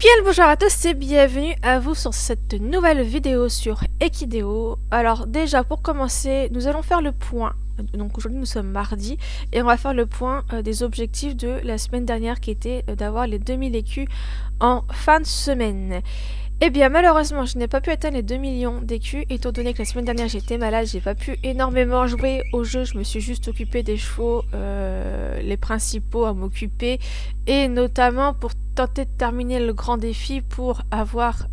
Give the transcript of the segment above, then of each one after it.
Bien le bonjour à tous et bienvenue à vous sur cette nouvelle vidéo sur Equideo. Alors déjà pour commencer, nous allons faire le point. Donc aujourd'hui nous sommes mardi et on va faire le point des objectifs de la semaine dernière qui était d'avoir les 2000 écus en fin de semaine. Eh bien malheureusement je n'ai pas pu atteindre les 2 millions d'écus étant donné que la semaine dernière j'étais malade, j'ai pas pu énormément jouer au jeu, je me suis juste occupé des chevaux, les principaux à m'occuper et notamment pour tenter de terminer le grand défi pour avoir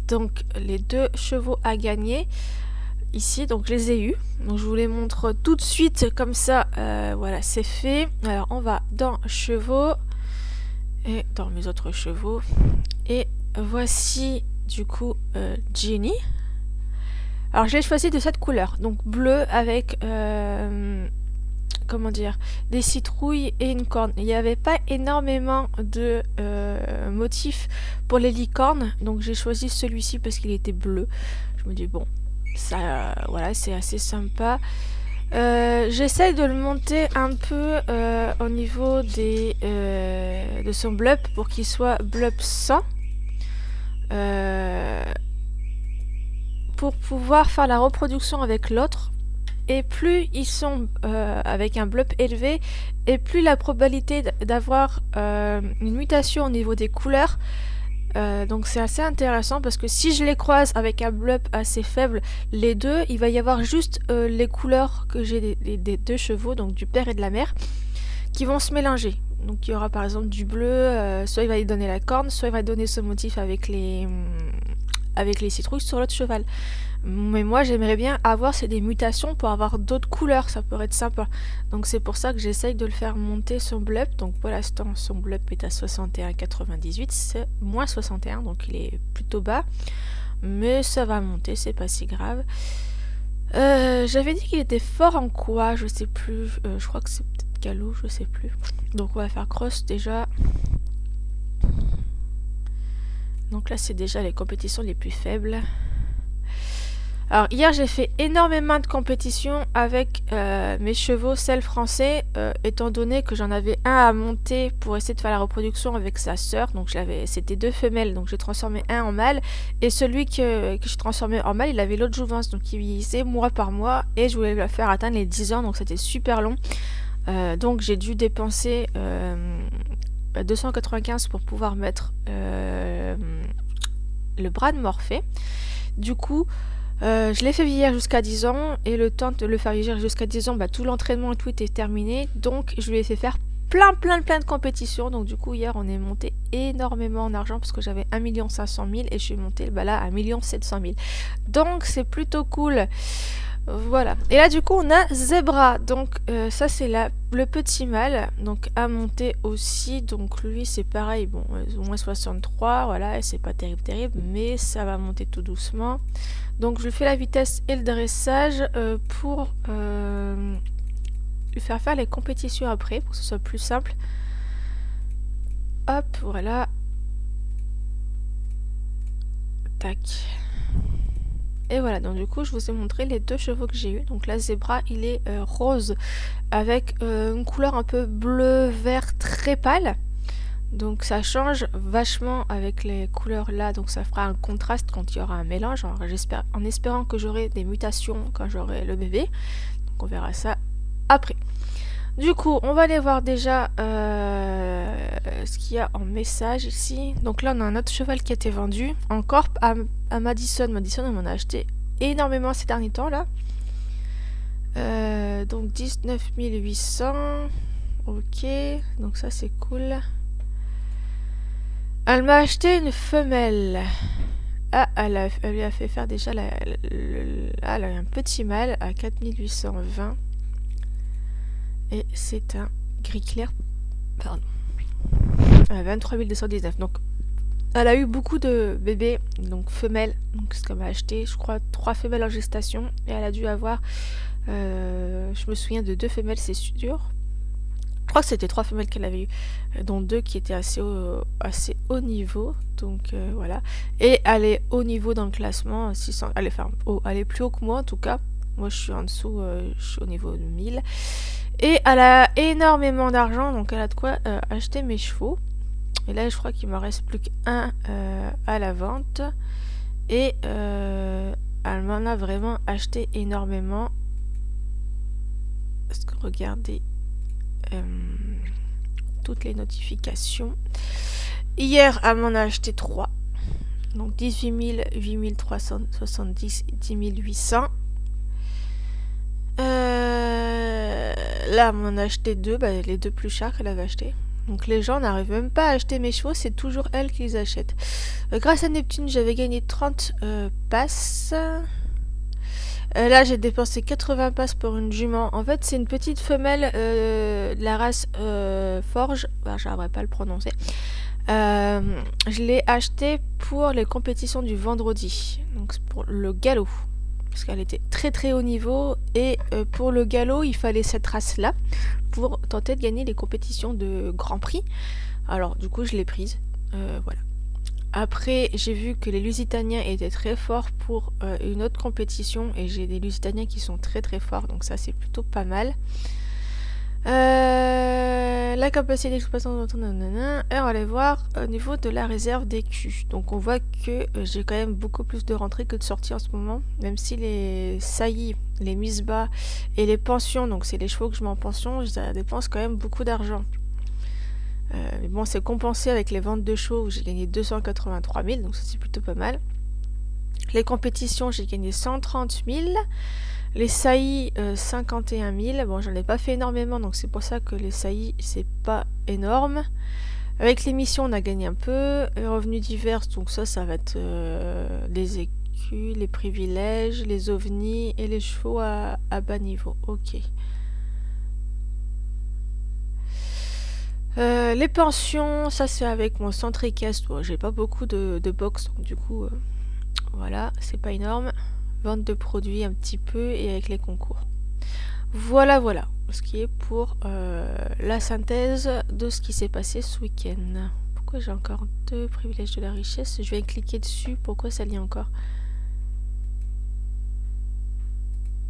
donc les 2 chevaux à gagner ici, donc je les ai eus, donc je vous les montre tout de suite comme ça, voilà c'est fait. Alors on va dans chevaux et dans mes autres chevaux et voici du coup Ginny. Alors je l'ai choisi de cette couleur, donc bleu avec comment dire, des citrouilles et une corne. Il n'y avait pas énormément de motifs pour les licornes, donc j'ai choisi celui-ci parce qu'il était bleu. Je me dis bon, ça voilà, c'est assez sympa. J'essaye de le monter un peu au niveau des de son blub pour qu'il soit blub 100. Pour pouvoir faire la reproduction avec l'autre. Et plus ils sont avec un blub élevé, et plus la probabilité d'avoir une mutation au niveau des couleurs. Donc c'est assez intéressant parce que si je les croise avec un blub assez faible, les deux, il va y avoir juste les couleurs que j'ai des 2 chevaux, donc du père et de la mère, qui vont se mélanger. Donc il y aura par exemple du bleu, soit il va y donner la corne, soit il va donner ce motif avec les citrouilles sur l'autre cheval. Mais moi j'aimerais bien avoir des mutations pour avoir d'autres couleurs, ça pourrait être sympa. Donc c'est pour ça que j'essaye de le faire monter son blub. Donc pour l'instant son blub est à 61,98, c'est moins 61, donc il est plutôt bas. Mais ça va monter, c'est pas si grave. J'avais dit qu'il était fort en quoi, je sais plus. Je crois que c'est peut-être galop, je sais plus. Donc on va faire cross déjà. Donc là c'est déjà les compétitions les plus faibles. Alors hier j'ai fait énormément de compétitions avec mes chevaux sel français, étant donné que j'en avais un à monter pour essayer de faire la reproduction avec sa sœur. Donc c'était 2 femelles, donc j'ai transformé un en mâle, et celui que j'ai transformé en mâle il avait l'autre jouvence, donc il vieillissait mois par mois, et je voulais le faire atteindre les 10 ans, donc c'était super long. Donc j'ai dû dépenser 295 pour pouvoir mettre le bras de Morphée. Du coup je l'ai fait vieillir jusqu'à 10 ans, et le temps de le faire vieillir jusqu'à 10 ans, tout l'entraînement et tout était terminé, donc je lui ai fait faire plein de compétitions. Donc du coup hier on est monté énormément en argent parce que j'avais 1 500 000 et je suis montée là à 1 700 000, donc c'est plutôt cool. Voilà, et là du coup on a Zebra, donc ça c'est le petit mâle, donc à monter aussi. Donc lui c'est pareil, bon au moins 63, voilà, et c'est pas terrible, mais ça va monter tout doucement. Donc je fais la vitesse et le dressage pour lui faire les compétitions après, pour que ce soit plus simple. Hop, voilà. Tac. Et voilà, donc du coup je vous ai montré les 2 chevaux que j'ai eu. Donc la Zebra il est rose avec une couleur un peu bleu vert très pâle. Donc ça change vachement avec les couleurs là, donc ça fera un contraste quand il y aura un mélange. Alors, en espérant que j'aurai des mutations quand j'aurai le bébé. Donc on verra ça après. Du coup on va aller voir déjà ce qu'il y a en message ici. Donc là on a un autre cheval qui a été vendu encore à Madison. Madison on m'en a acheté énormément ces derniers temps là. Donc 19 800. Ok, donc ça c'est cool. Elle m'a acheté une femelle. Ah, elle lui a fait faire déjà elle a un petit mâle à 4820. Et c'est un gris clair. Pardon. À 23 219. Donc, elle a eu beaucoup de bébés, donc femelles. Donc, ce qu'elle m'a acheté, je crois, 3 femelles en gestation. Et elle a dû avoir. Je me souviens de 2 femelles, c'est sûr. Je crois que c'était 3 femelles qu'elle avait eu, dont 2 qui étaient assez haut niveau. Donc voilà. Et elle est haut niveau dans le classement. 600, elle est plus haut que moi en tout cas. Moi je suis en dessous, je suis au niveau de 1000. Et elle a énormément d'argent, donc elle a de quoi acheter mes chevaux. Et là, je crois qu'il me reste plus qu'un à la vente. Et elle m'en a vraiment acheté énormément. Parce que regardez toutes les notifications. Hier, elle m'en a acheté 3. Donc 18 000, 8 370 et 10 800. Là, elle m'en a acheté 2, les 2 plus chers qu'elle avait acheté. Donc les gens n'arrivent même pas à acheter mes chevaux, c'est toujours elle qui les achète. Grâce à Neptune, j'avais gagné 30 passes. Là, j'ai dépensé 80 passes pour une jument. En fait, c'est une petite femelle de la race Forge. J'arriverai pas à le prononcer. Je l'ai achetée pour les compétitions du vendredi. Donc, pour le galop. Parce qu'elle était très très haut niveau. Et pour le galop, il fallait cette race-là pour tenter de gagner les compétitions de Grand Prix. Alors, du coup, je l'ai prise. Voilà. Après, j'ai vu que les Lusitaniens étaient très forts pour une autre compétition. Et j'ai des Lusitaniens qui sont très très forts. Donc ça, c'est plutôt pas mal. La capacité d'exploitation de nanana. Et on va aller voir au niveau de la réserve d'écus. Donc on voit que j'ai quand même beaucoup plus de rentrées que de sorties en ce moment. Même si les saillies, les mises bas et les pensions, donc c'est les chevaux que je mets en pension, ça dépense quand même beaucoup d'argent. Mais bon, c'est compensé avec les ventes de chevaux où j'ai gagné 283 000, donc ça c'est plutôt pas mal. Les compétitions, j'ai gagné 130 000. Les saillies, 51 000. Bon, j'en ai pas fait énormément, donc c'est pour ça que les saillies, c'est pas énorme. Avec les missions, on a gagné un peu. Les revenus divers, donc ça va être les écus, les privilèges, les ovnis et les chevaux à bas niveau. Ok. Les pensions, ça c'est avec mon centre équestre. Bon, j'ai pas beaucoup de box, donc du coup, voilà, c'est pas énorme. Vente de produits un petit peu et avec les concours. Voilà, voilà, ce qui est pour la synthèse de ce qui s'est passé ce week-end. Pourquoi j'ai encore 2 privilèges de la richesse? Je vais cliquer dessus, pourquoi ça lit encore?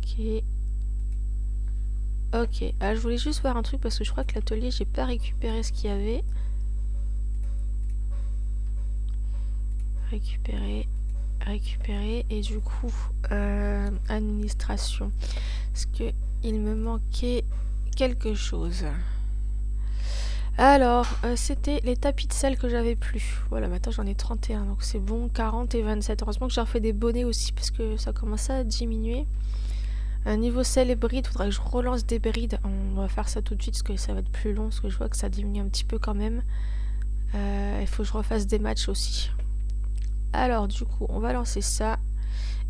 Ok. Ok, je voulais juste voir un truc parce que je crois que l'atelier, j'ai pas récupéré ce qu'il y avait. Récupérer et du coup administration, parce que il me manquait quelque chose. Alors c'était les tapis de sel que j'avais plus. Voilà, maintenant j'en ai 31, donc c'est bon. 40 et 27, heureusement que j'ai refait des bonnets aussi parce que ça commence à diminuer. Niveau sel et bride, faudrait que je relance des brides. On va faire ça tout de suite parce que ça va être plus long, parce que je vois que ça diminue un petit peu quand même. Il faut que je refasse des matchs aussi. Alors du coup, on va lancer ça.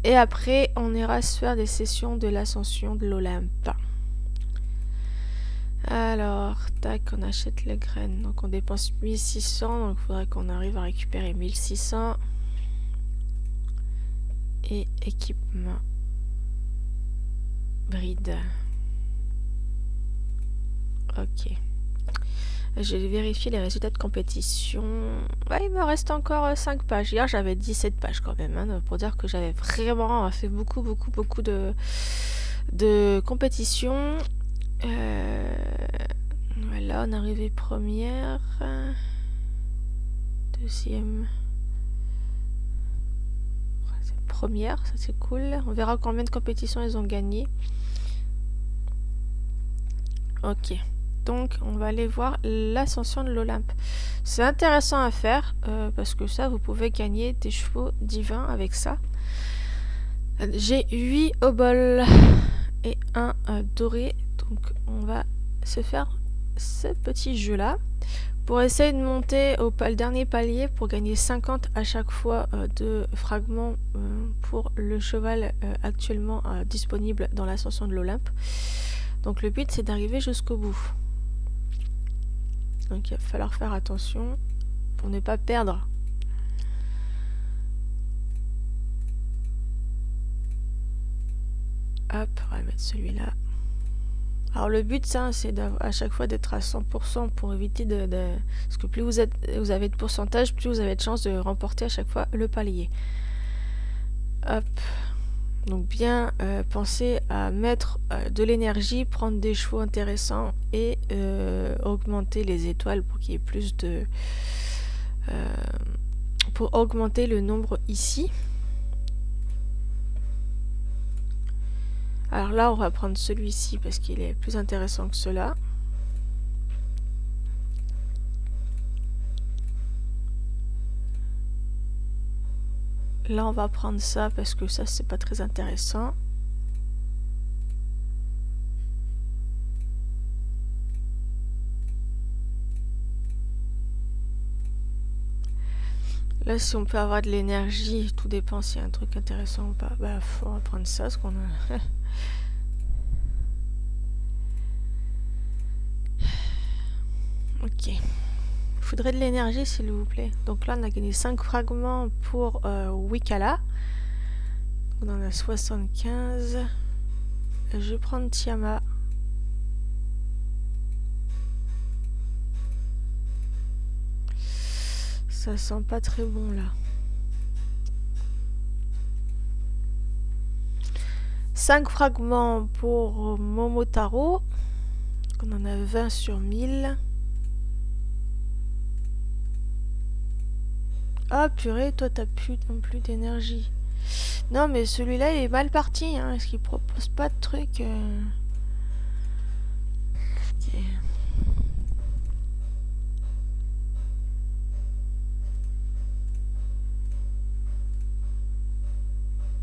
Et après, on ira se faire des sessions de l'ascension de l'Olympe. Alors, tac, on achète les graines. Donc on dépense 1600. Donc il faudrait qu'on arrive à récupérer 1600. Et équipement. Bride. Ok. Je vais vérifier les résultats de compétition. Ouais, il me reste encore 5 pages. Hier, j'avais 17 pages quand même. Hein, pour dire que j'avais vraiment fait beaucoup de compétitions. Voilà, on est arrivé première. Deuxième. Première, ça c'est cool. On verra combien de compétitions ils ont gagné. Ok. Donc on va aller voir l'ascension de l'Olympe. C'est intéressant à faire parce que ça vous pouvez gagner des chevaux divins avec ça. J'ai 8 obols et un doré, donc on va se faire ce petit jeu là pour essayer de monter au dernier palier pour gagner 50 à chaque fois de fragments pour le cheval actuellement disponible dans l'ascension de l'Olympe. Donc le but c'est d'arriver jusqu'au bout. Donc il va falloir faire attention pour ne pas perdre. Hop, on va mettre celui-là. Alors le but ça c'est à chaque fois d'être à 100% pour éviter parce que plus vous avez de pourcentage, plus vous avez de chances de remporter à chaque fois le palier. Hop. Donc bien penser à mettre de l'énergie, prendre des chevaux intéressants et augmenter les étoiles pour qu'il y ait plus pour augmenter le nombre ici. Alors là, on va prendre celui-ci parce qu'il est plus intéressant que cela. Là, on va prendre ça parce que ça, c'est pas très intéressant. Là, si on peut avoir de l'énergie, tout dépend s'il y a un truc intéressant ou pas. Bah, on va prendre ça, ce qu'on a. Ok. Il faudrait de l'énergie, s'il vous plaît. Donc là, on a gagné 5 fragments pour Wikala. On en a 75. Je vais prendre Tiama. Ça sent pas très bon, là. 5 fragments pour Momotaro. On en a 20 sur 1000. Ah purée, toi t'as plus non plus d'énergie. Non mais celui-là il est mal parti, hein. Est-ce qu'il propose pas de trucs Ok.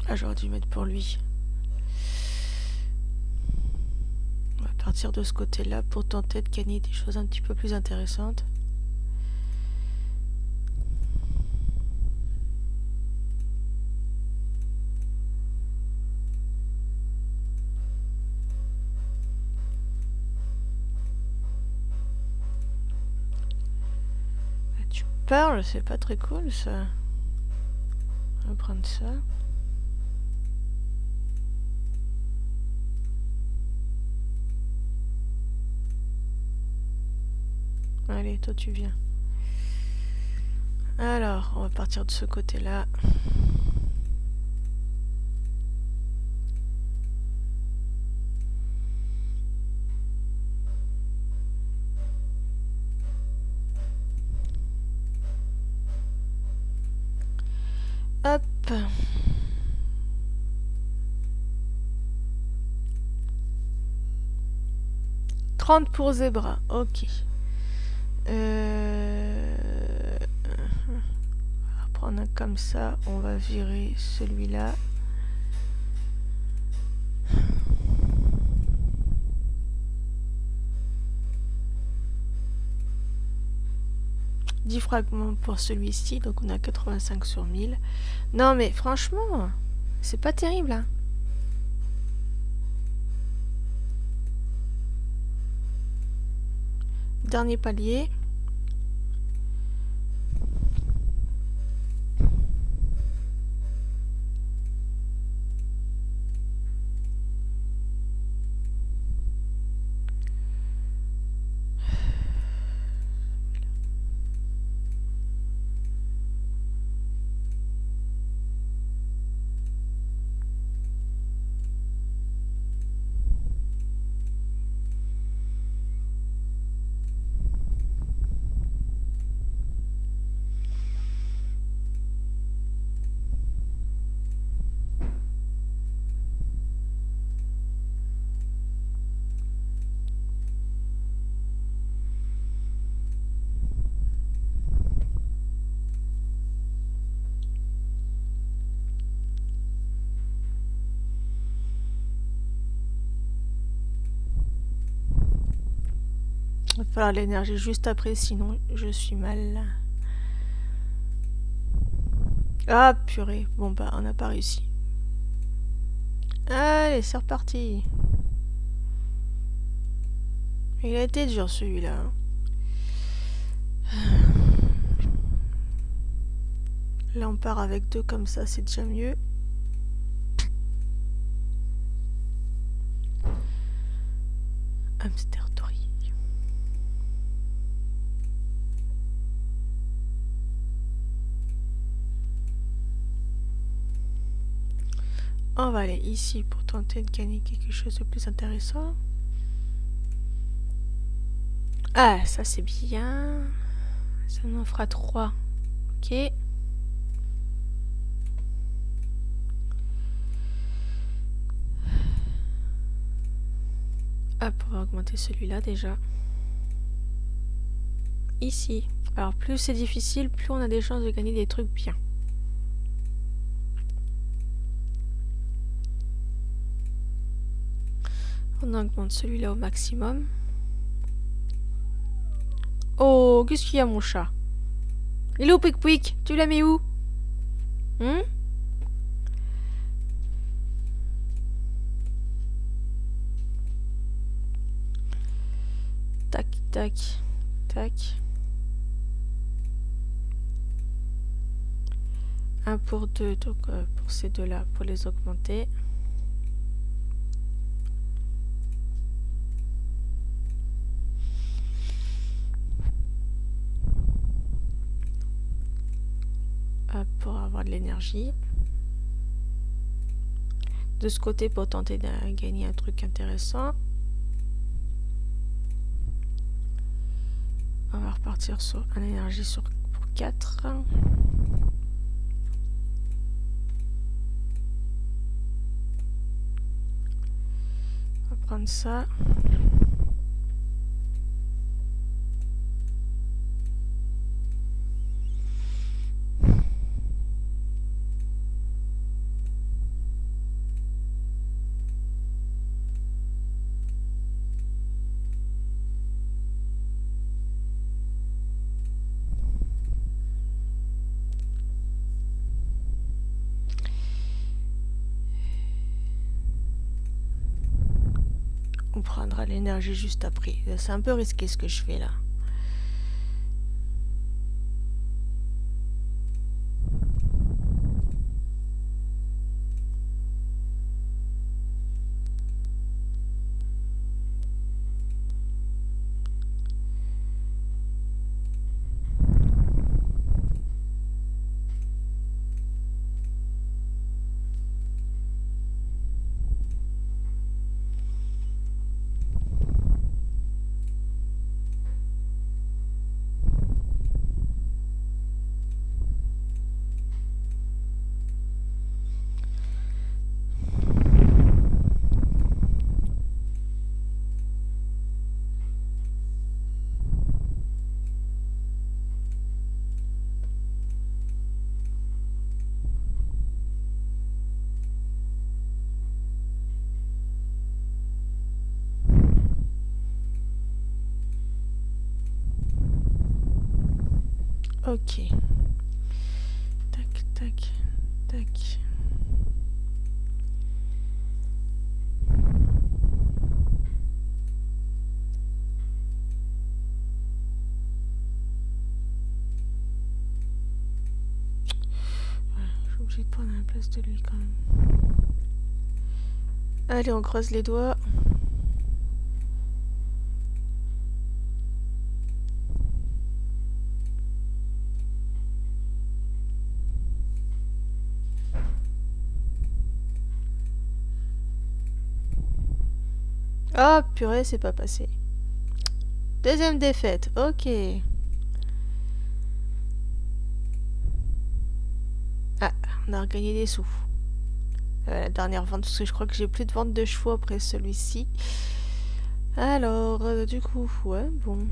Ah, j'aurais dû mettre pour lui. On va partir de ce côté-là pour tenter de gagner des choses un petit peu plus intéressantes. Ah, tu parles, c'est pas très cool ça. On va prendre ça. Allez, toi tu viens. Alors, on va partir de ce côté-là. Hop. « 30 pour Zebra, ok. On va prendre un comme ça, on va virer celui-là. « 10 fragments pour celui-ci, donc on a 85 sur 1000. Non mais franchement, c'est pas terrible, hein. Dernier palier. Il va falloir l'énergie juste après, sinon je suis mal. Ah purée, bon bah on n'a pas réussi. Allez, c'est reparti. Il a été dur celui-là. Là on part avec 2 comme ça, c'est déjà mieux. Hamster Dory. On va aller ici pour tenter de gagner quelque chose de plus intéressant. Ah, ça c'est bien. Ça nous en fera 3. Ok. Hop, on va augmenter celui-là déjà. Ici. Alors plus c'est difficile, plus on a des chances de gagner des trucs bien. On augmente celui-là au maximum. Oh, qu'est-ce qu'il y a mon chat? Il est où Pouic Pouic? Tu l'as mis où? Tac, tac, tac. Un pour deux, donc pour ces deux-là, pour les augmenter. Hop, pour avoir de l'énergie. De ce côté pour tenter de gagner un truc intéressant. On va repartir sur une énergie pour 4. On va prendre ça. On prendra l'énergie juste après. C'est un peu risqué ce que je fais là. Ok. Tac, tac, tac. Je suis obligée de prendre la place de lui quand même. Allez, on croise les doigts. Oh purée, c'est pas passé. Deuxième défaite, ok. Ah, on a regagné des sous. La dernière vente, parce que je crois que j'ai plus de vente de chevaux après celui-ci. Alors, du coup, ouais, bon.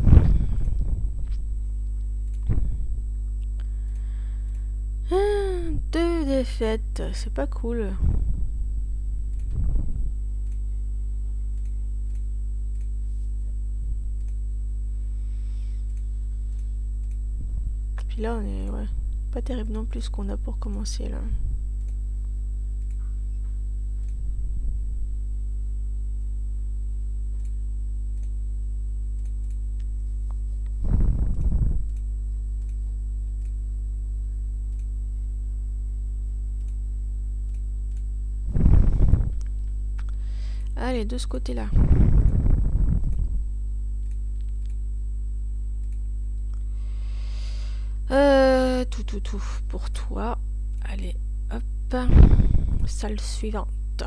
Deux défaites, c'est pas cool. Puis là, on est, ouais, pas terrible non plus ce qu'on a pour commencer là. Allez, de ce côté-là. Tout pour toi. Allez, hop. Salle suivante.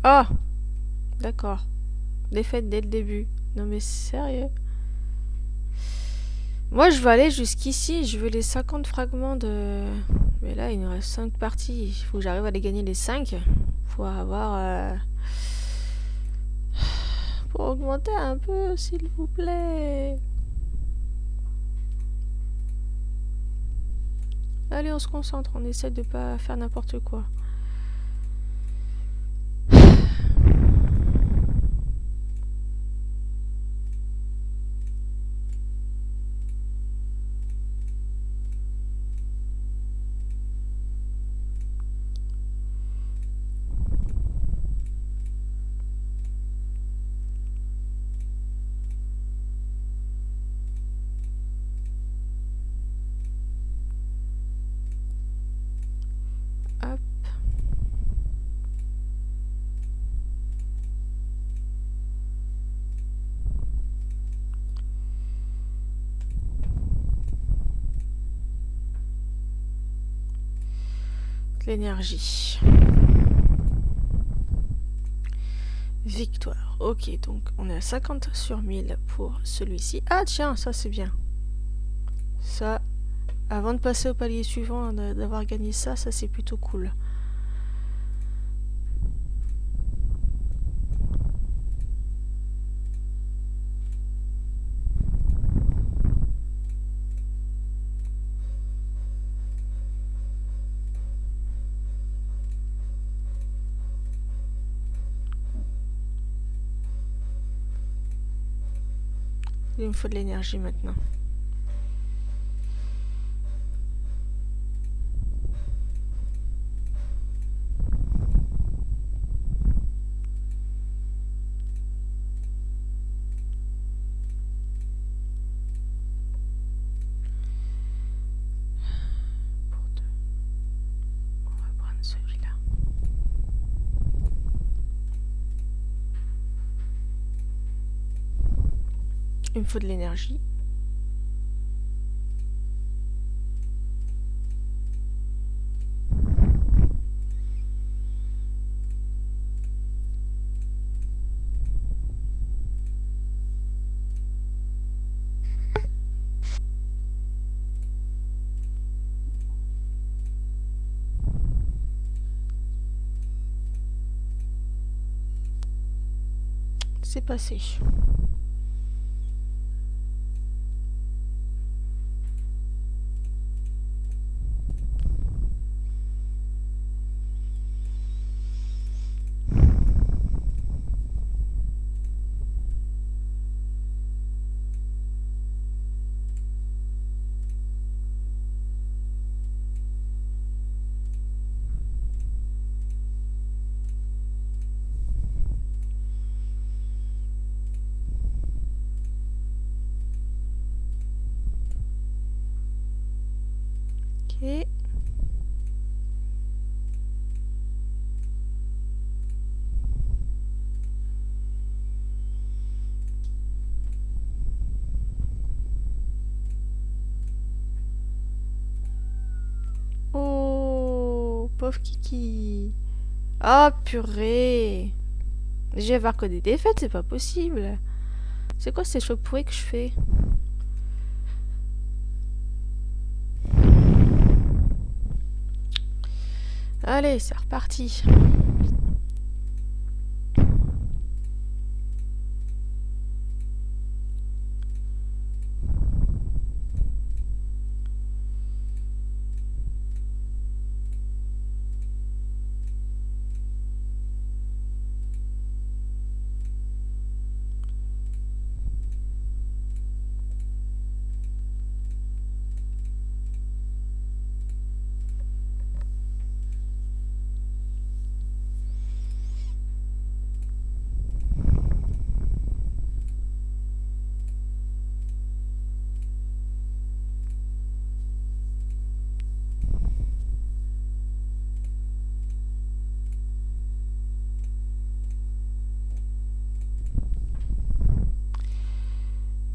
Ah, d'accord. Défaite dès le début. Non mais sérieux? Moi, je veux aller jusqu'ici. Je veux les 50 fragments de... Mais là, il nous reste 5 parties. Il faut que j'arrive à les gagner les 5 pour avoir... pour augmenter un peu, s'il vous plaît. Allez, on se concentre. On essaie de pas faire n'importe quoi. Hop. L'énergie. Victoire. Ok, donc on est à 50 sur 1000 pour celui-ci. Ah tiens, ça c'est bien. Ça, avant de passer au palier suivant, d'avoir gagné ça, ça c'est plutôt cool. Il me faut de l'énergie maintenant. Pour deux. On va prendre celui-là. Il me faut de l'énergie. C'est passé. Ok. Oh, pauvre Kiki. Ah, purée. Je vais avoir que des défaites, c'est pas possible. C'est quoi ces chocs pourris que je fais? Allez, c'est reparti.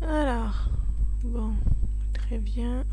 Alors, bon, très bien.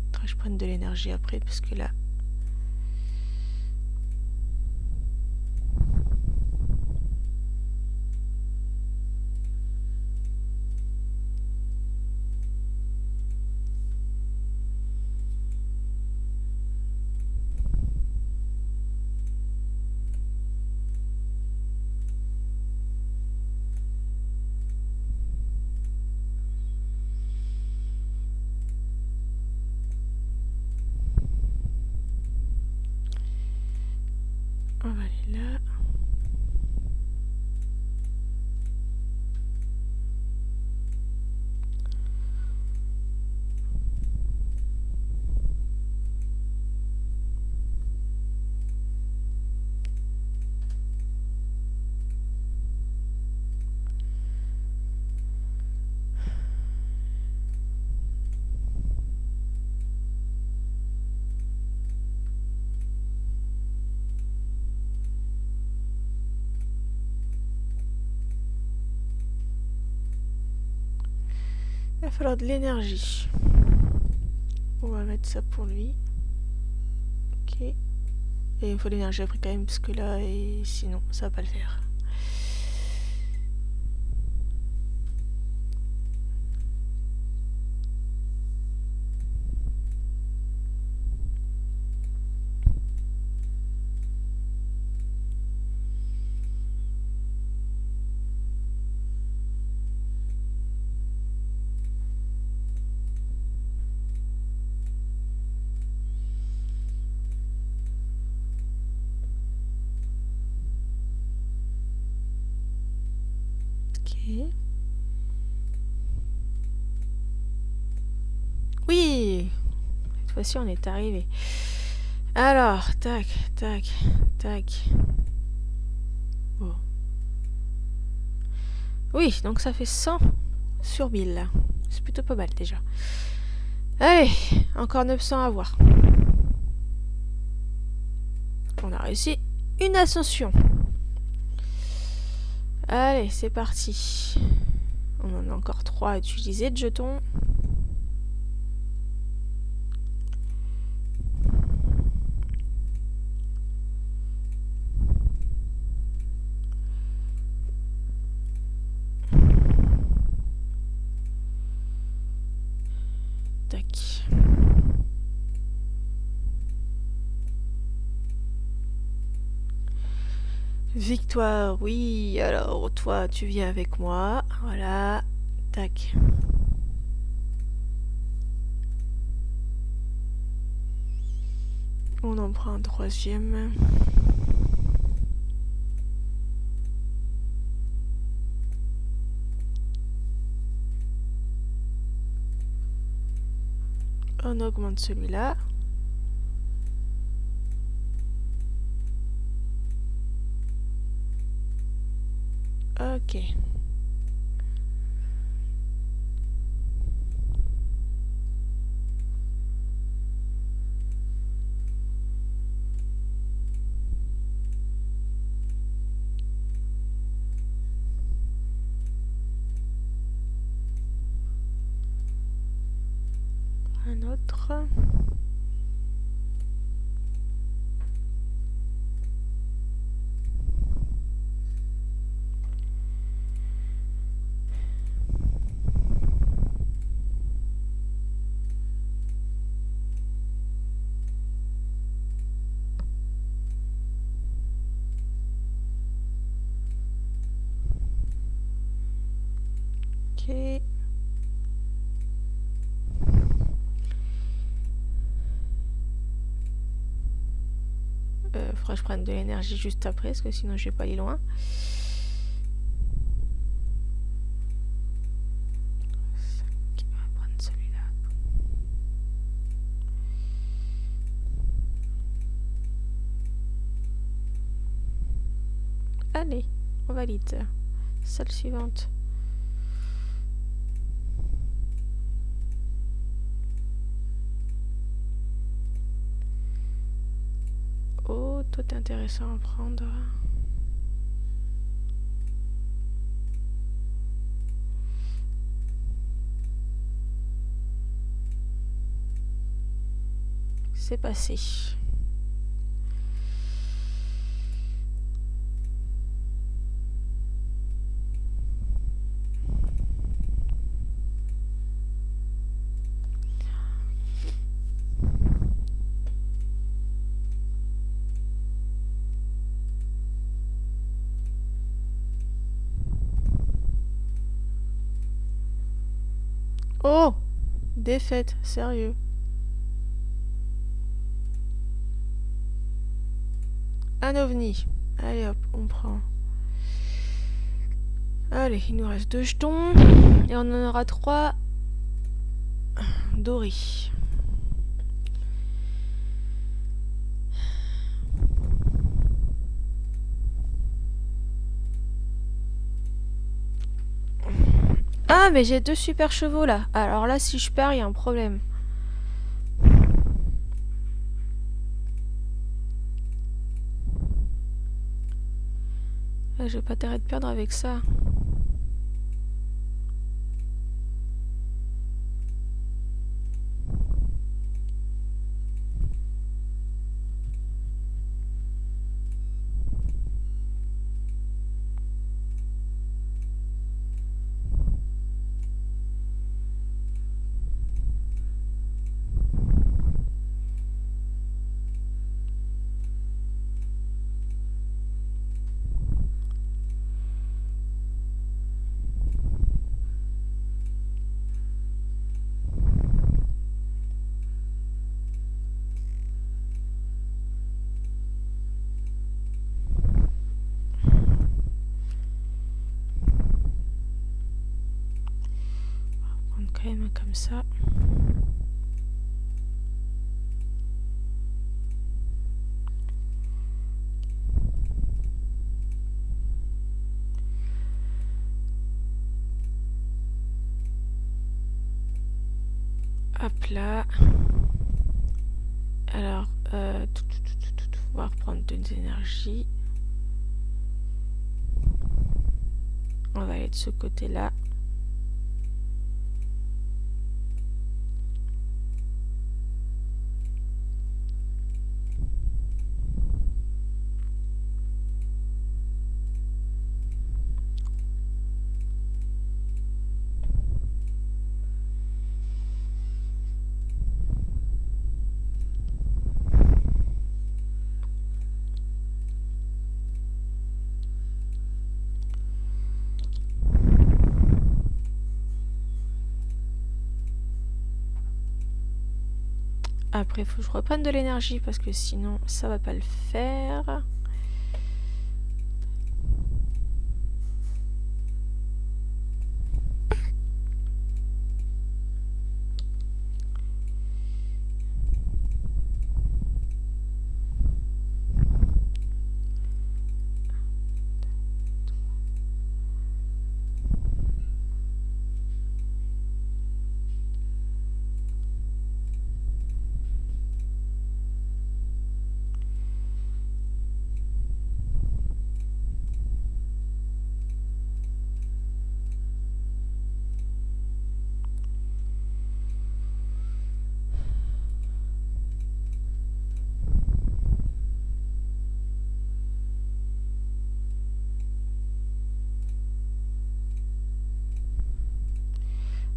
Faudrait que je prenne de l'énergie après parce que là... On va aller là. Il va falloir de l'énergie. On va mettre ça pour lui. Ok. Et il me faut de l'énergie après quand même parce que là, et sinon ça va pas le faire. Ok. Oui! Cette fois-ci, on est arrivé. Alors, tac, tac, tac. Bon. Oui, donc ça fait 100 sur 1000. C'est plutôt pas mal déjà. Allez, encore 900 à voir. On a réussi une ascension. Allez, c'est parti. On en a encore 3 à utiliser de jetons. Tac. Victoire, oui. Alors, toi, tu viens avec moi. Voilà. Tac. On en prend un troisième. On augmente celui-là. Ok. Un autre. Ok. Faudra que je prenne de l'énergie juste après, parce que sinon je vais pas aller loin. Ok, on va prendre celui-là. Allez, on valide. Salle suivante. Oh, toi t'es intéressant à prendre. c'est passé. Oh! Défaite, sérieux. Un ovni. Allez hop, on prend. Allez, il nous reste 2 jetons. Et on en aura 3 dorés. Ah, mais j'ai 2 super chevaux là. Alors là, si je perds, il y a un problème. Ah, j'ai pas intérêt de perdre avec ça. Quand même comme ça. Hop là. Alors, on va reprendre deux énergies. On va aller de ce côté-là. Après, il faut que je reprenne de l'énergie parce que sinon, ça va pas le faire.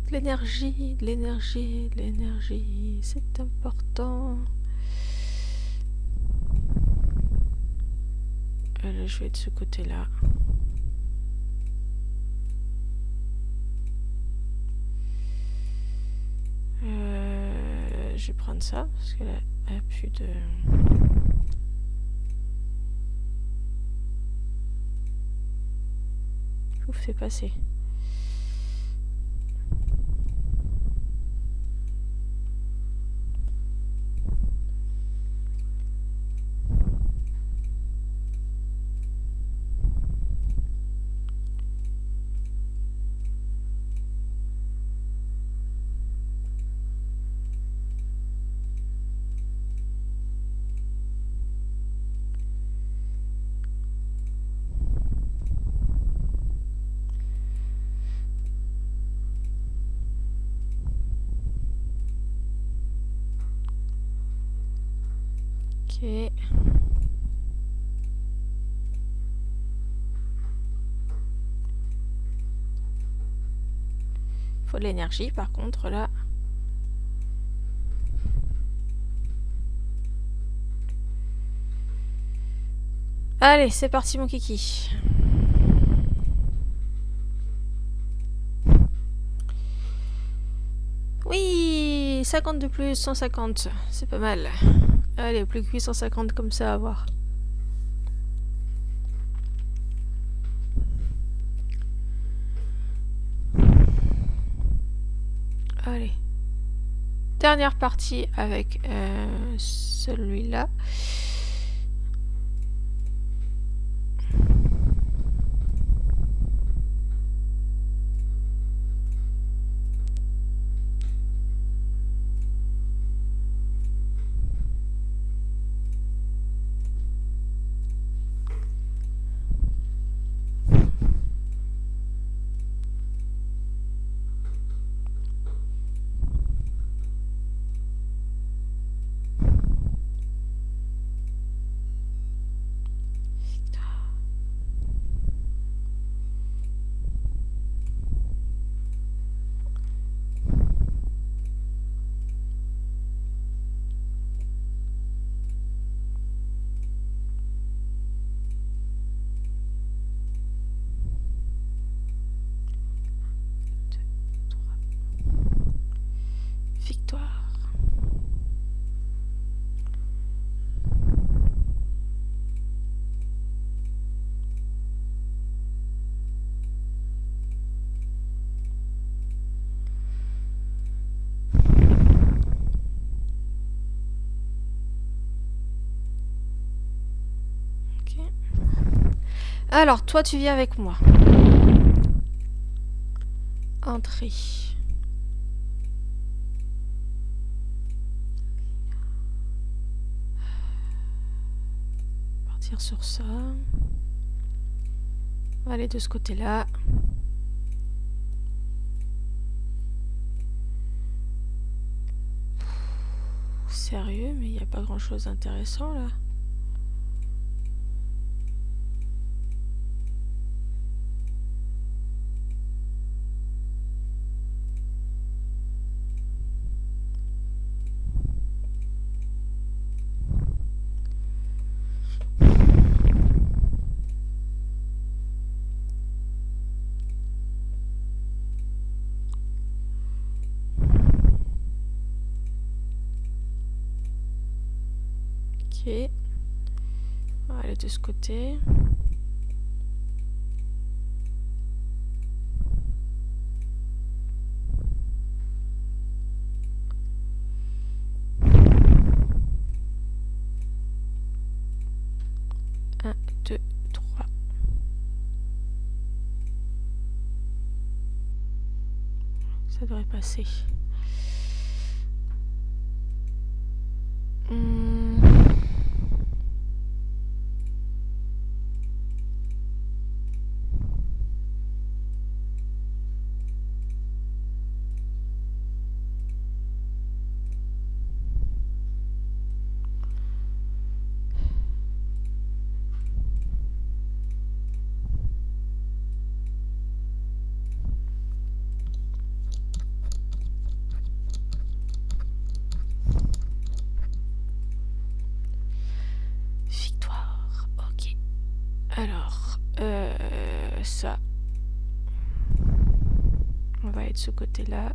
De l'énergie, c'est important. Là, je vais de ce côté-là. Je vais prendre ça parce qu'elle a plus de... Ouf, c'est passé. Ok. Faut de l'énergie par contre là. Allez, c'est parti mon kiki. Oui, 50 de plus, 150, c'est pas mal. Allez, plus que 850 comme ça à voir. Allez. Dernière partie avec celui-là. Victoire. Ok. Alors, toi, tu viens avec moi. Entrée. Partir sur ça. On va aller de ce côté-là. Sérieux, mais il n'y a pas grand-chose d'intéressant là. Ok. On va aller de ce côté. Un, deux, trois. Ça devrait passer. Victoire. Ok. Alors, ça. On va aller de ce côté-là.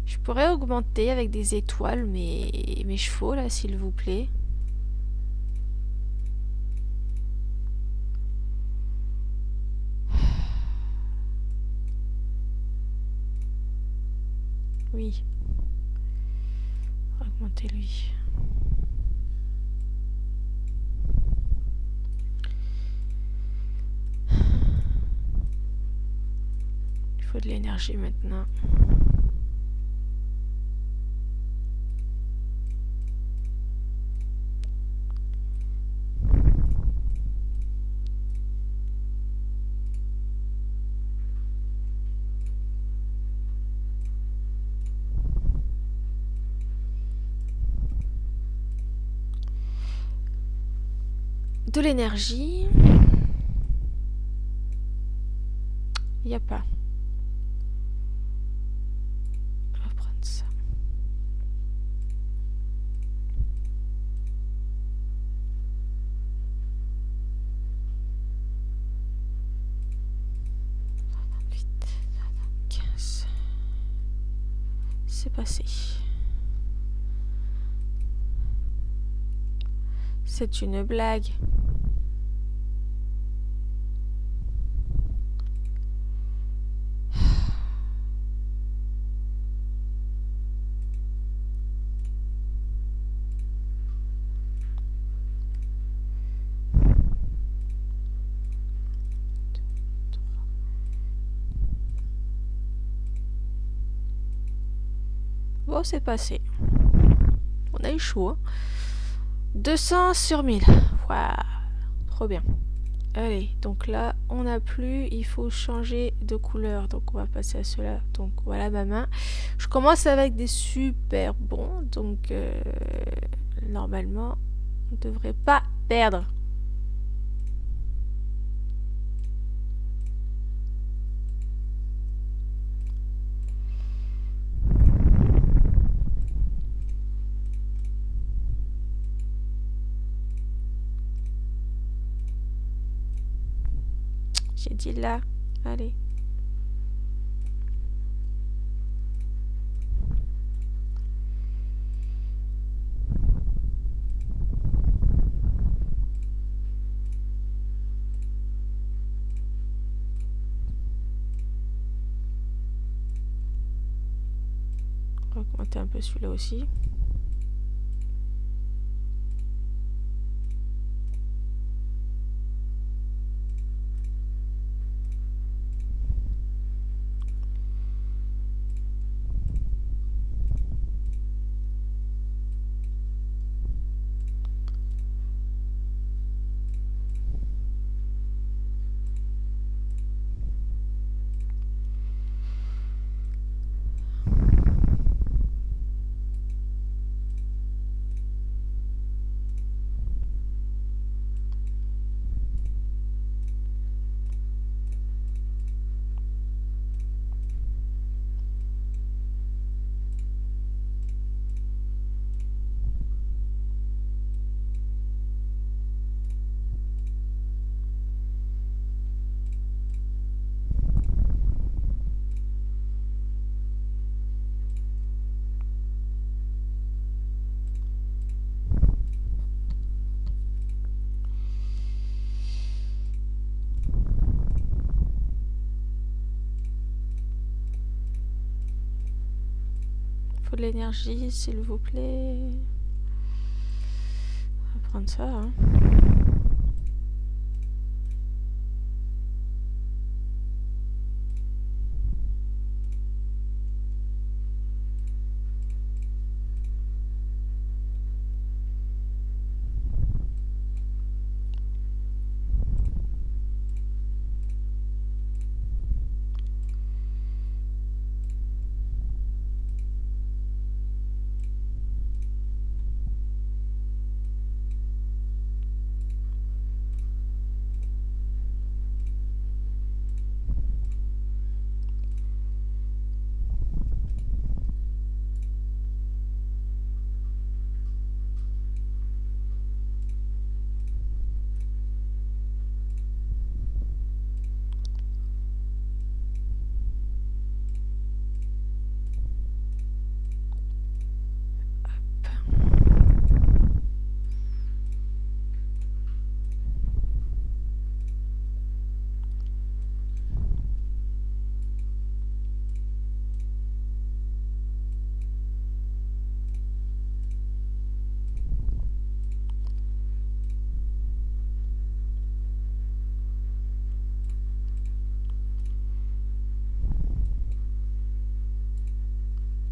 Je pourrais augmenter avec des étoiles mes chevaux, là, s'il vous plaît. Oui. On va augmenter lui. Il faut de l'énergie maintenant. de l'énergie. Il n'y a pas. On va prendre ça. C'est passé. C'est une blague. Bon, c'est passé. On a eu chaud. Hein. 200 sur 1000. Waouh, trop bien. Allez, donc là, on n'a plus. Il faut changer de couleur. Donc, on va passer à cela. Donc, voilà ma main. Je commence avec des super bons. Donc, normalement, on ne devrait pas perdre. J'ai dit là. Allez. On va augmenter un peu celui-là aussi. Faut de l'énergie, s'il vous plaît. On va prendre ça. Hein.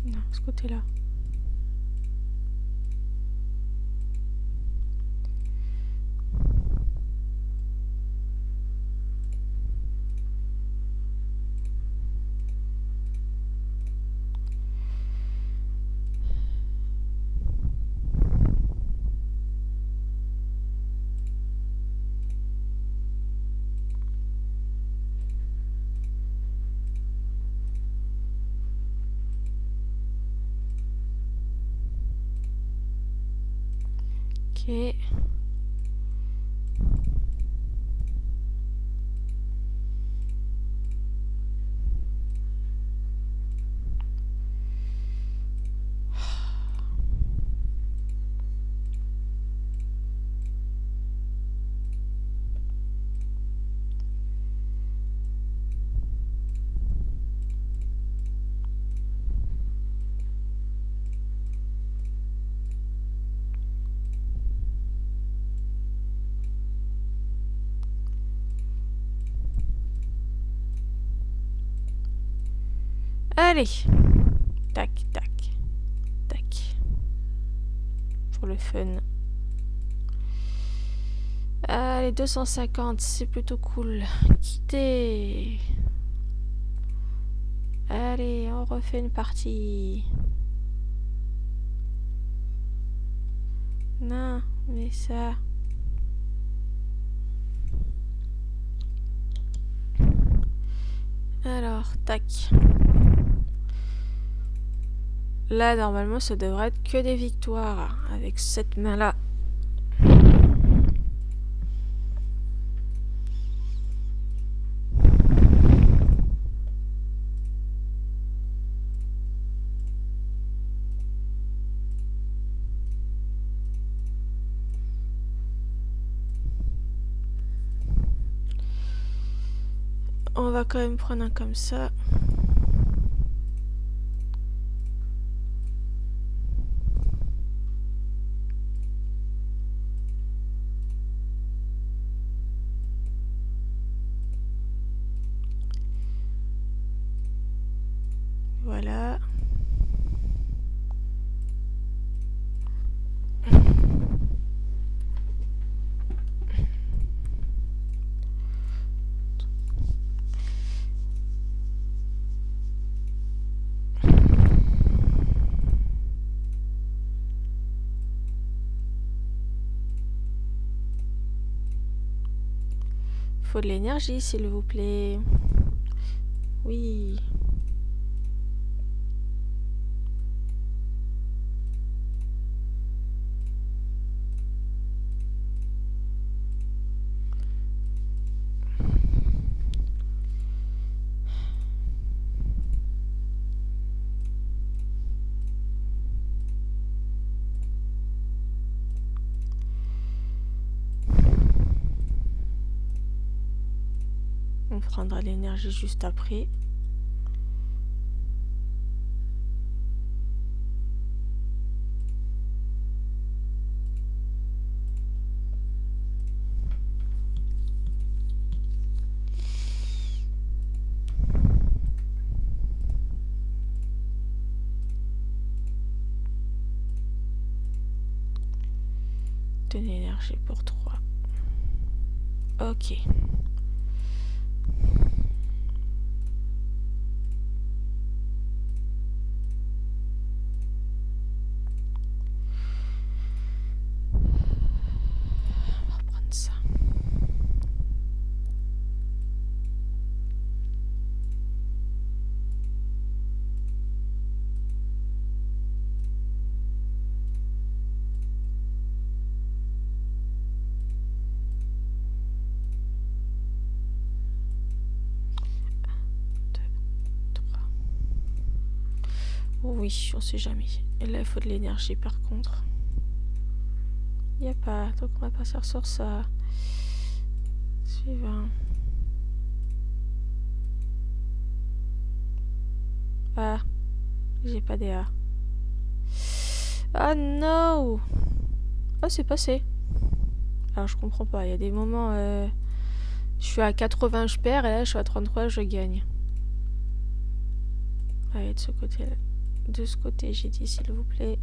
Non, ce côté-là. Ok. Allez. Tac, tac, tac. Pour le fun. Allez, 250, c'est plutôt cool. Quitter. Allez, on refait une partie. Non, mais ça... Alors, tac. Là, normalement, ça devrait être que des victoires avec cette main-là. On va quand même prendre un comme ça. Voilà. Faut de l'énergie, s'il vous plaît. Oui. On prendra l'énergie juste après. De l'énergie pour 3. Ok. On va reprendre ça. Oui, on sait jamais. Et là, il faut de l'énergie par contre. Y a pas. Donc on va passer sur ça. Suivant. Ah. J'ai pas des A. Ah non. Oh, c'est passé. Alors je comprends pas. Il y a des moments... je suis à 80, je perds. Et là, je suis à 33, je gagne. Allez, de ce côté-là. De ce côté, j'ai dit, s'il vous plaît.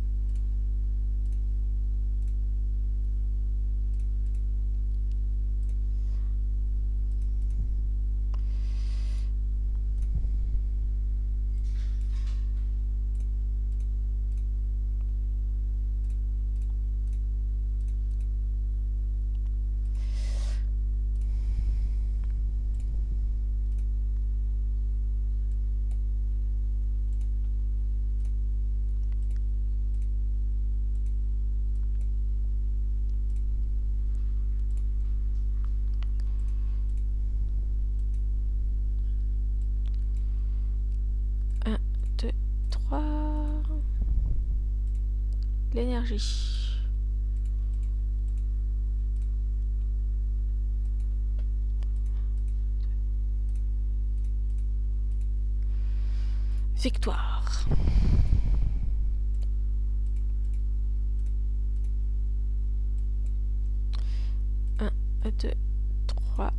l'énergie. Victoire. Un, deux, trois.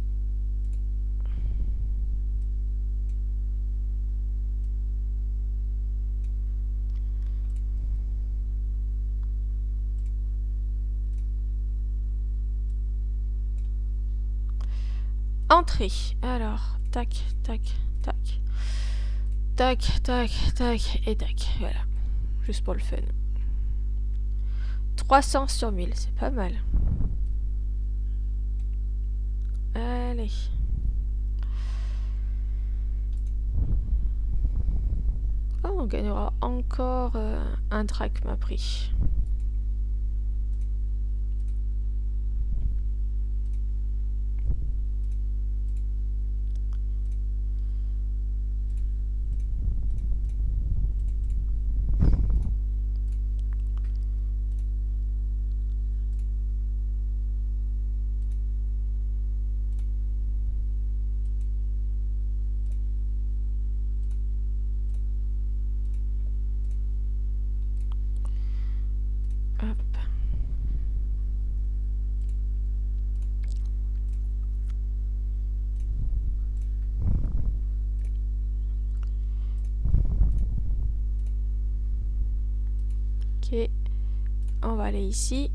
Entrée. Alors, tac, tac, tac. Tac, tac, tac et tac. Voilà. Juste pour le fun. 300 sur 1000, c'est pas mal. Allez. Oh, on gagnera encore un drachme à prix. Hop. Ok. On va aller ici.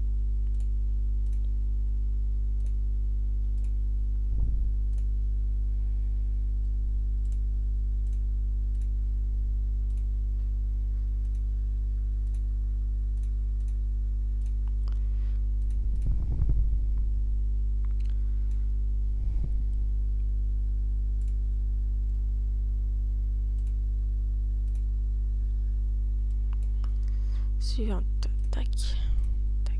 Suivante. Tac. Tac.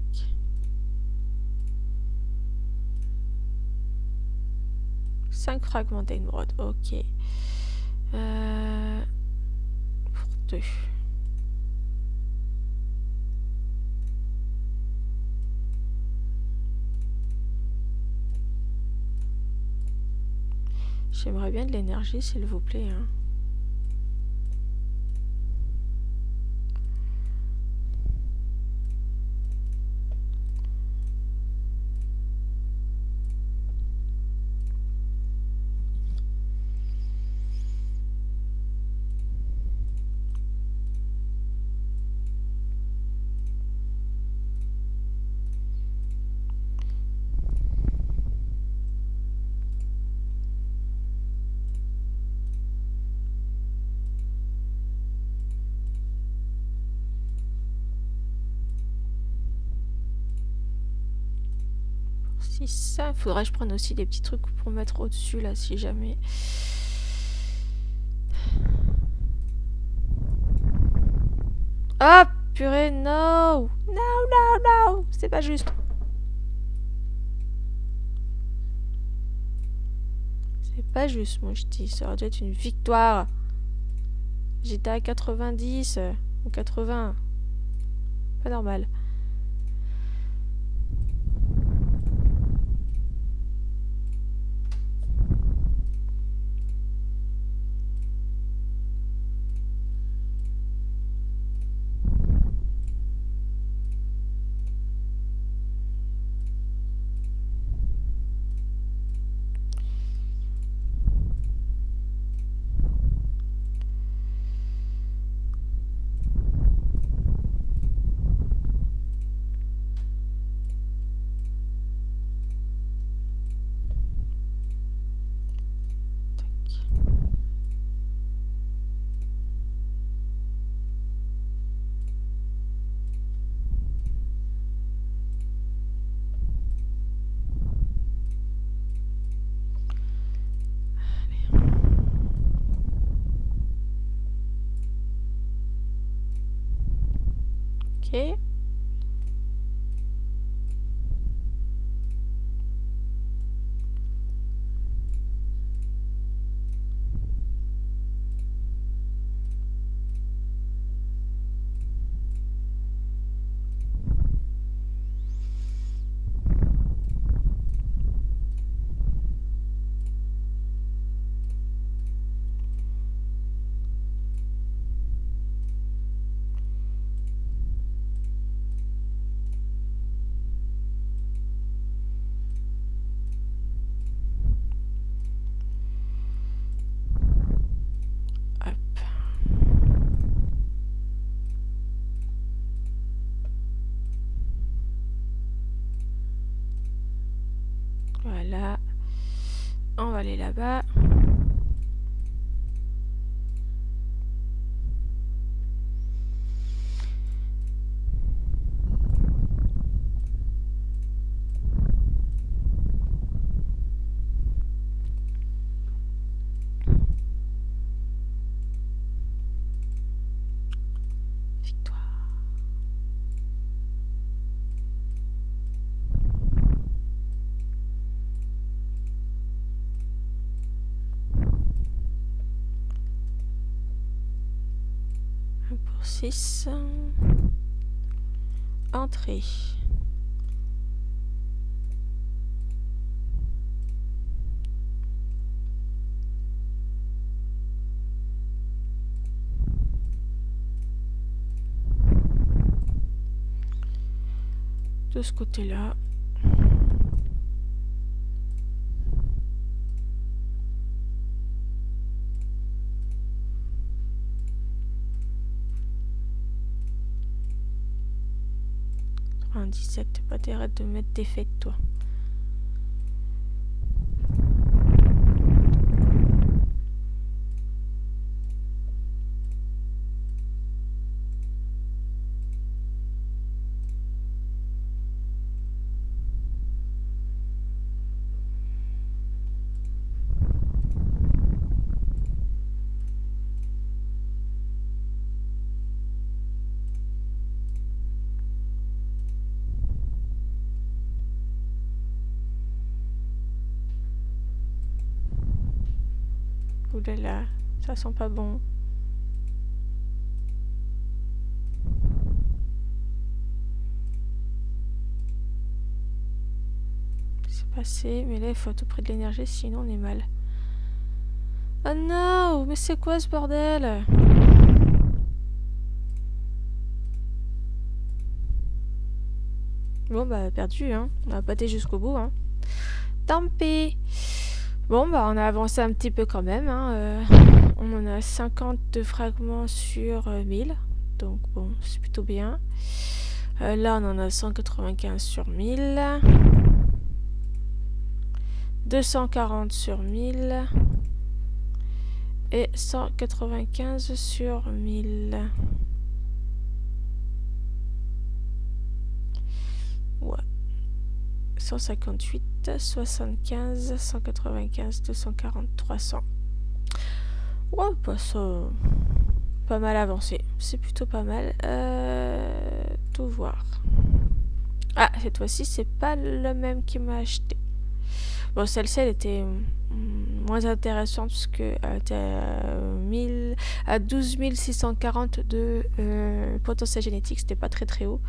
5 fragments d'émeraude. Ok. Pour 2. J'aimerais bien de l'énergie, s'il vous plaît. Hein. Si ça, faudrait que je prenne aussi des petits trucs pour mettre au-dessus là, si jamais. Ah, purée, no! No, no, no! C'est pas juste. C'est pas juste, moi je dis. Ça aurait dû être une victoire. J'étais à 90 ou 80. Pas normal. Ok. va aller là-bas. Pour 6. Entrée. De ce côté-là. Un 17, t'as pas d'arrêt de mettre des fêtes, toi. Oulala, ça sent pas bon. C'est passé, mais là il faut à tout prix de l'énergie, sinon on est mal. Oh non, mais c'est quoi ce bordel? Bon bah perdu, hein. On a battu jusqu'au bout, hein. Tant pis. Bon bah on a avancé un petit peu quand même, hein. On en a 50 de fragments sur 1000. Donc bon, c'est plutôt bien. Là on en a 195 sur 1000. 240 sur 1000. Et 195 sur 1000. Ouais. 158, 75, 195, 240, 300. Ouais, bah ça... Pas mal avancé. C'est plutôt pas mal. Tout voir. Ah, cette fois-ci, c'est pas le même qui m'a acheté. Bon, celle-ci, elle était moins intéressante parce que à 12 640 de potentiel génétique, c'était pas très très haut.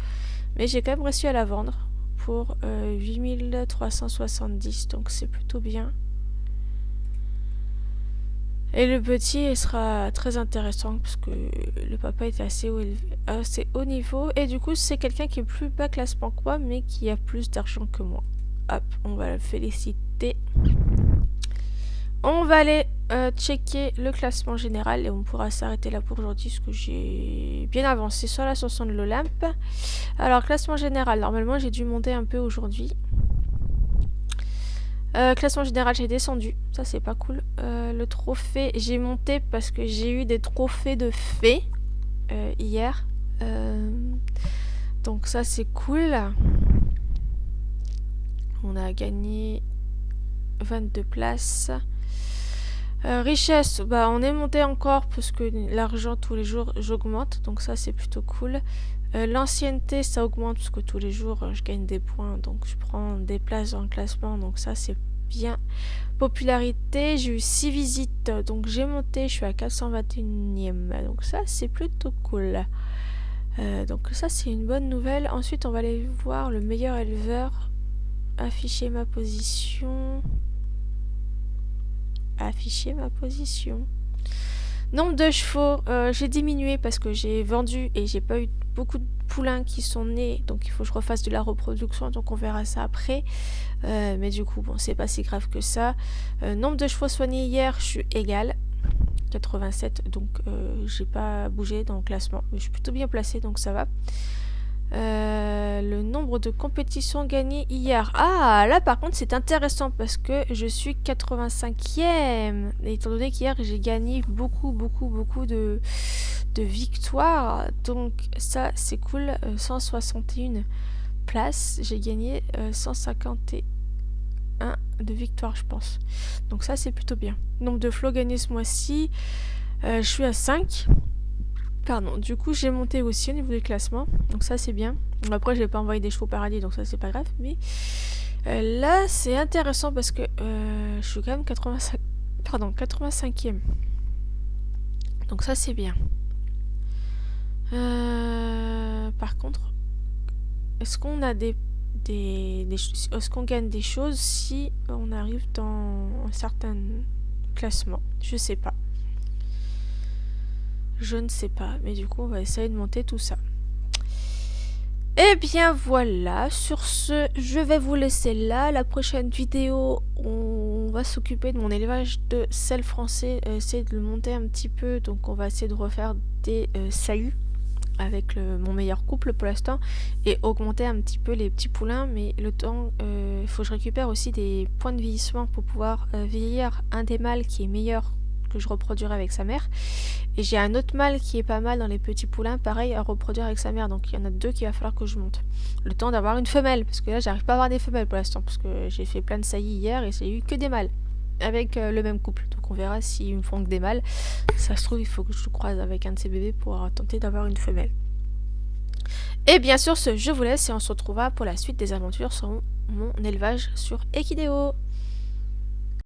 Mais j'ai quand même réussi à la vendre pour 8370, donc c'est plutôt bien. Et le petit, il sera très intéressant parce que le papa était assez haut niveau. Et du coup, c'est quelqu'un qui est plus bas classement que moi, mais qui a plus d'argent que moi. Hop, on va le féliciter. On va aller checker le classement général et on pourra s'arrêter là pour aujourd'hui parce que j'ai bien avancé sur l'ascension de l'Olympe. Alors, classement général, normalement j'ai dû monter un peu aujourd'hui. Classement général, j'ai descendu, ça c'est pas cool. Le trophée, j'ai monté parce que j'ai eu des trophées de fées hier. Donc ça c'est cool. On a gagné 22 places. Richesse, bah on est monté encore parce que l'argent tous les jours j'augmente, donc ça c'est plutôt cool. L'ancienneté ça augmente parce que tous les jours je gagne des points, donc je prends des places dans le classement, donc ça c'est bien. Popularité, j'ai eu 6 visites, donc j'ai monté, je suis à 421ème, donc ça c'est plutôt cool. Donc ça c'est une bonne nouvelle. Ensuite on va aller voir le meilleur éleveur, afficher ma position. Afficher ma position. Nombre de chevaux, j'ai diminué parce que j'ai vendu et j'ai pas eu beaucoup de poulains qui sont nés, donc il faut que je refasse de la reproduction, donc on verra ça après. Mais du coup, bon, c'est pas si grave que ça. Nombre de chevaux soignés hier, je suis égale. 87, donc j'ai pas bougé dans le classement. Mais je suis plutôt bien placée, donc ça va. Le nombre de compétitions gagnées hier. Ah, là par contre c'est intéressant parce que je suis 85e. Et étant donné qu'hier j'ai gagné beaucoup de victoires. Donc ça c'est cool. 161 places. J'ai gagné 151 de victoires je pense. Donc ça c'est plutôt bien. Nombre de flots gagnés ce mois-ci. Je suis à 5. Pardon, du coup j'ai monté aussi au niveau du classement, donc ça c'est bien. Bon, après je vais pas envoyer des chevaux paradis, donc ça c'est pas grave, mais là c'est intéressant parce que je suis quand même 85e. Donc ça c'est bien. Par contre, est-ce qu'on a est-ce qu'on gagne des choses si on arrive dans un certain classement? Je sais pas. Je ne sais pas, mais du coup on va essayer de monter tout ça. Et bien voilà, sur ce, je vais vous laisser là. La prochaine vidéo, on va s'occuper de mon élevage de sel français, essayer de le monter un petit peu. Donc on va essayer de refaire des sahuts avec mon meilleur couple pour l'instant et augmenter un petit peu les petits poulains. Mais le temps, il faut que je récupère aussi des points de vieillissement pour pouvoir vieillir un des mâles qui est meilleur que je reproduirai avec sa mère. Et j'ai un autre mâle qui est pas mal dans les petits poulains, pareil à reproduire avec sa mère. Donc il y en a 2 qu'il va falloir que je monte. Le temps d'avoir une femelle, parce que là j'arrive pas à avoir des femelles pour l'instant, parce que j'ai fait plein de saillies hier et j'ai eu que des mâles avec le même couple. Donc on verra s'ils me font que des mâles. Ça se trouve il faut que je croise avec un de ces bébés pour tenter d'avoir une femelle. Et bien sûr je vous laisse et on se retrouvera pour la suite des aventures sur mon élevage sur Equideo.